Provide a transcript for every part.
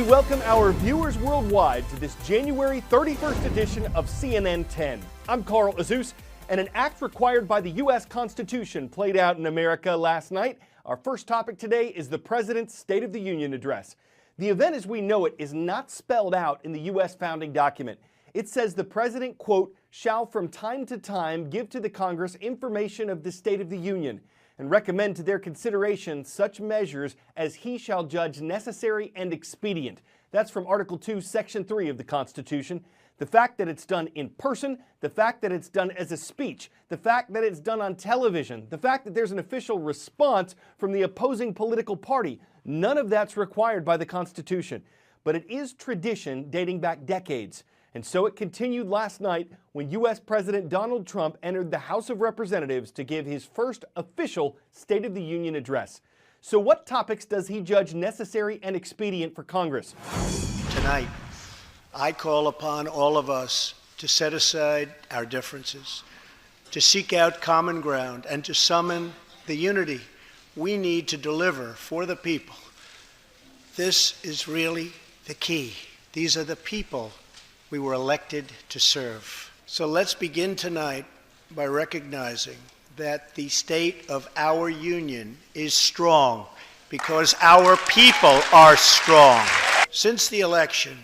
welcome our viewers worldwide to this January 31st edition of CNN 10. I'm Carl Azus, and an act required by the U.S. Constitution played out in America last night. Our first topic today is the President's State of the Union address. The event as we know it is not spelled out in the U.S. founding document. It says the President, quote, shall from time to time give to the Congress information of the State of the Union and recommend to their consideration such measures as he shall judge necessary and expedient. That's from Article 2, Section 3 of the Constitution. The fact that it's done in person, the fact that it's done as a speech, the fact that it's done on television, the fact that there's an official response from the opposing political party, none of that's required by the Constitution. But it is tradition dating back decades. And so it continued last night when U.S. President Donald Trump entered the House of Representatives to give his first official State of the Union address. So what topics does he judge necessary and expedient for Congress? Tonight, I call upon all of us to set aside our differences, to seek out common ground, and to summon the unity we need to deliver for the people. This is really the key. These are the people we were elected to serve. So let's begin tonight by recognizing that the state of our union is strong because our people are strong. Since the election,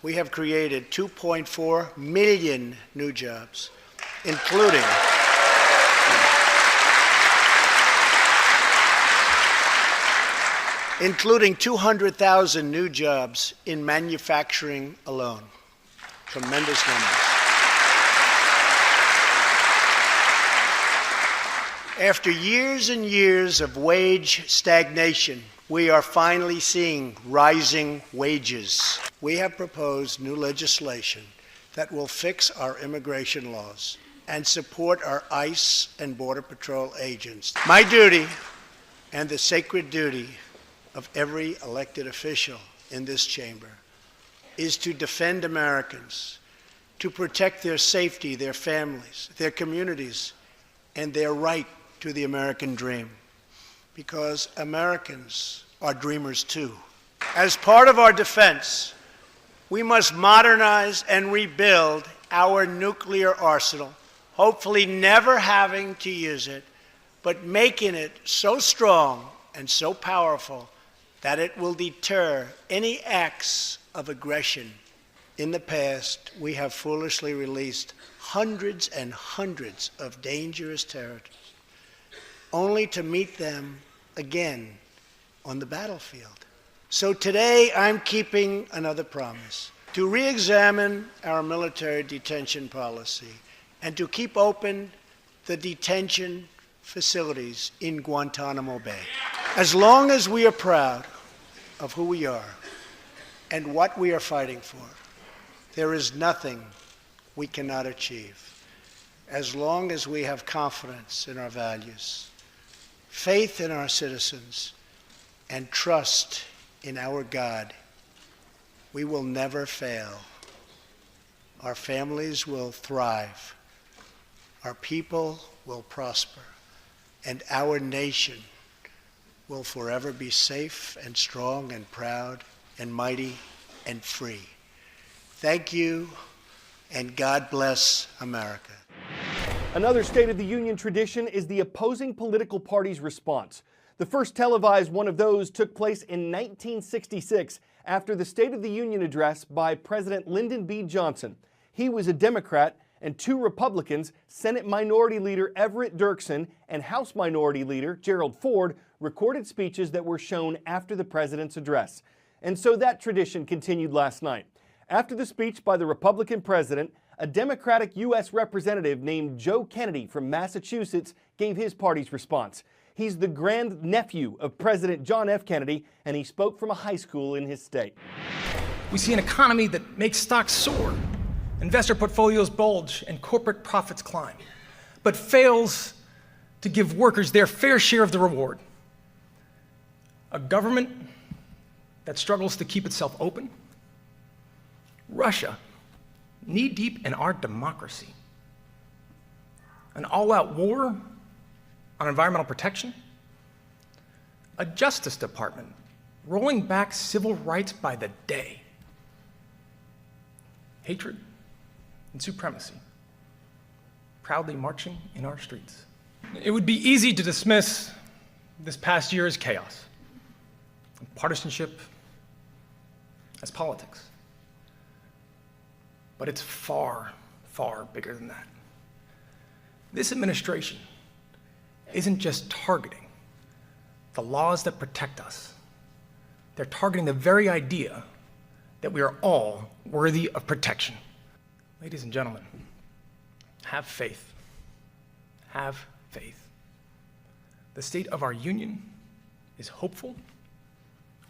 we have created 2.4 million new jobs, including 200,000 new jobs in manufacturing alone. Tremendous numbers. After years and years of wage stagnation, we are finally seeing rising wages. We have proposed new legislation that will fix our immigration laws and support our ICE and Border Patrol agents. My duty, and the sacred duty of every elected official in this chamber, is to defend Americans, to protect their safety, their families, their communities, and their right to the American dream. Because Americans are dreamers too. As part of our defense, we must modernize and rebuild our nuclear arsenal, hopefully never having to use it, but making it so strong and so powerful that it will deter any acts of aggression. In the past, we have foolishly released hundreds and hundreds of dangerous terrorists, only to meet them again on the battlefield. So today, I'm keeping another promise to re-examine our military detention policy and to keep open the detention facilities in Guantanamo Bay. As long as we are proud of who we are and what we are fighting for, there is nothing we cannot achieve. As long as we have confidence in our values, faith in our citizens, and trust in our God, we will never fail. Our families will thrive, our people will prosper, and our nation will forever be safe and strong and proud and mighty and free. Thank you, and God bless America. Another State of the Union tradition is the opposing political party's response. The first televised one of those took place in 1966 after the State of the Union address by President Lyndon B. Johnson. He was a Democrat, and two Republicans, Senate Minority Leader Everett Dirksen and House Minority Leader Gerald Ford, recorded speeches that were shown after the president's address. And so that tradition continued last night. After the speech by the Republican president, a Democratic U.S. representative named Joe Kennedy from Massachusetts gave his party's response. He's the grandnephew of President John F. Kennedy, and he spoke from a high school in his state. We see an economy that makes stocks soar, investor portfolios bulge, and corporate profits climb, but fails to give workers their fair share of the reward. A government that struggles to keep itself open. Russia, knee-deep in our democracy. An all-out war on environmental protection. A Justice Department rolling back civil rights by the day. Hatred and supremacy, proudly marching in our streets. It would be easy to dismiss this past year as chaos, and partisanship as politics. But it's far, far bigger than that. This administration isn't just targeting the laws that protect us. They're targeting the very idea that we are all worthy of protection. Ladies and gentlemen, have faith. Have faith. The state of our union is hopeful,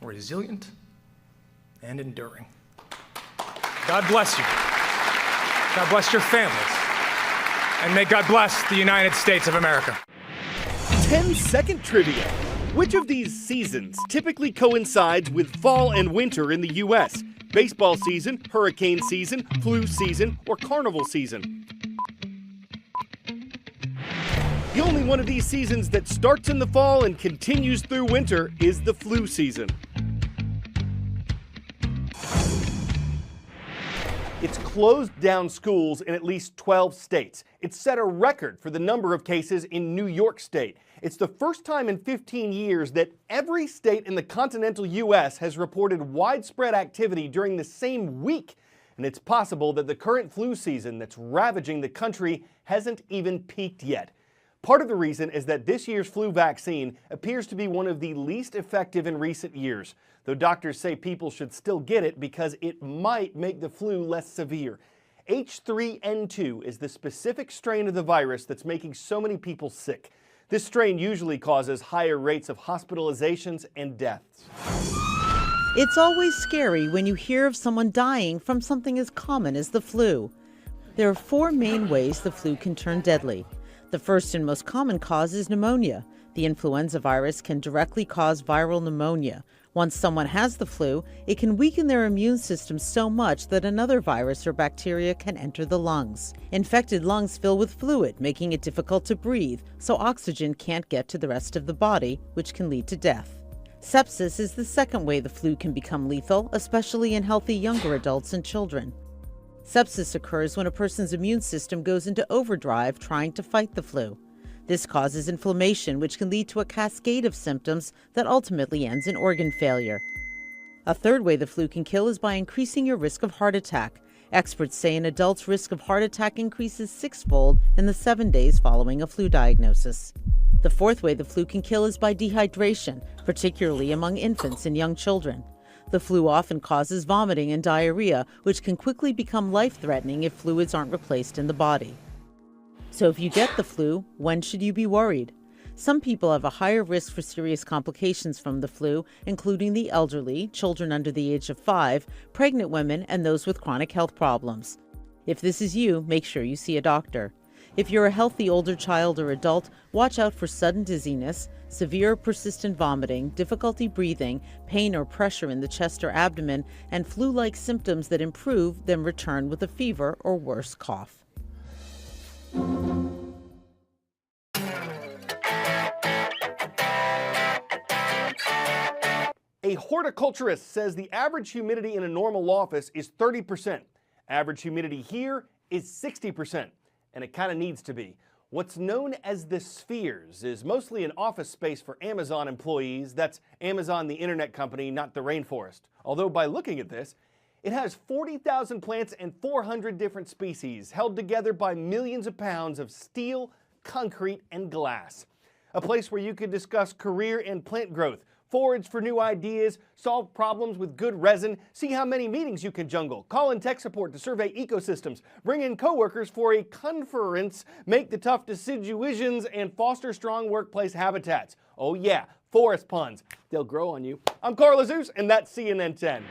resilient, and enduring. God bless you. God bless your families. And may God bless the United States of America. 10-second trivia. Which of these seasons typically coincides with fall and winter in the U.S.? Baseball season, hurricane season, flu season, or carnival season? The only one of these seasons that starts in the fall and continues through winter is the flu season. It's closed down schools in at least 12 states. It's set a record for the number of cases in New York State. It's the first time in 15 years that every state in the continental U.S. has reported widespread activity during the same week. And it's possible that the current flu season that's ravaging the country hasn't even peaked yet. Part of the reason is that this year's flu vaccine appears to be one of the least effective in recent years, though doctors say people should still get it because it might make the flu less severe. H3N2 is the specific strain of the virus that's making so many people sick. This strain usually causes higher rates of hospitalizations and deaths. It's always scary when you hear of someone dying from something as common as the flu. There are 4 main ways the flu can turn deadly. The first and most common cause is pneumonia. The influenza virus can directly cause viral pneumonia. Once someone has the flu, it can weaken their immune system so much that another virus or bacteria can enter the lungs. Infected lungs fill with fluid, making it difficult to breathe, so oxygen can't get to the rest of the body, which can lead to death. Sepsis is the second way the flu can become lethal, especially in healthy younger adults and children. Sepsis occurs when a person's immune system goes into overdrive trying to fight the flu. This causes inflammation, which can lead to a cascade of symptoms that ultimately ends in organ failure. A third way the flu can kill is by increasing your risk of heart attack. Experts say an adult's risk of heart attack increases 6-fold in the 7 days following a flu diagnosis. The fourth way the flu can kill is by dehydration, particularly among infants and young children. The flu often causes vomiting and diarrhea, which can quickly become life-threatening if fluids aren't replaced in the body. So if you get the flu, when should you be worried? Some people have a higher risk for serious complications from the flu, including the elderly, children under the age of 5, pregnant women, and those with chronic health problems. If this is you, make sure you see a doctor. If you're a healthy older child or adult, watch out for sudden dizziness, severe or persistent vomiting, difficulty breathing, pain or pressure in the chest or abdomen, and flu-like symptoms that improve then return with a fever or worse cough. A horticulturist says the average humidity in a normal office is 30%. Average humidity here is 60%, and it kind of needs to be. What's known as the spheres is mostly an office space for Amazon employees. That's Amazon, the internet company, not the rainforest. Although by looking at this, it has 40,000 plants and 400 different species held together by millions of pounds of steel, concrete, and glass. A place where you can discuss career and plant growth, forage for new ideas, solve problems with good resin, see how many meetings you can jungle, call in tech support to survey ecosystems, bring in coworkers for a conference, make the tough decisions, and foster strong workplace habitats. Oh yeah, forest puns. They'll grow on you. I'm Carl Azus, and that's CNN 10.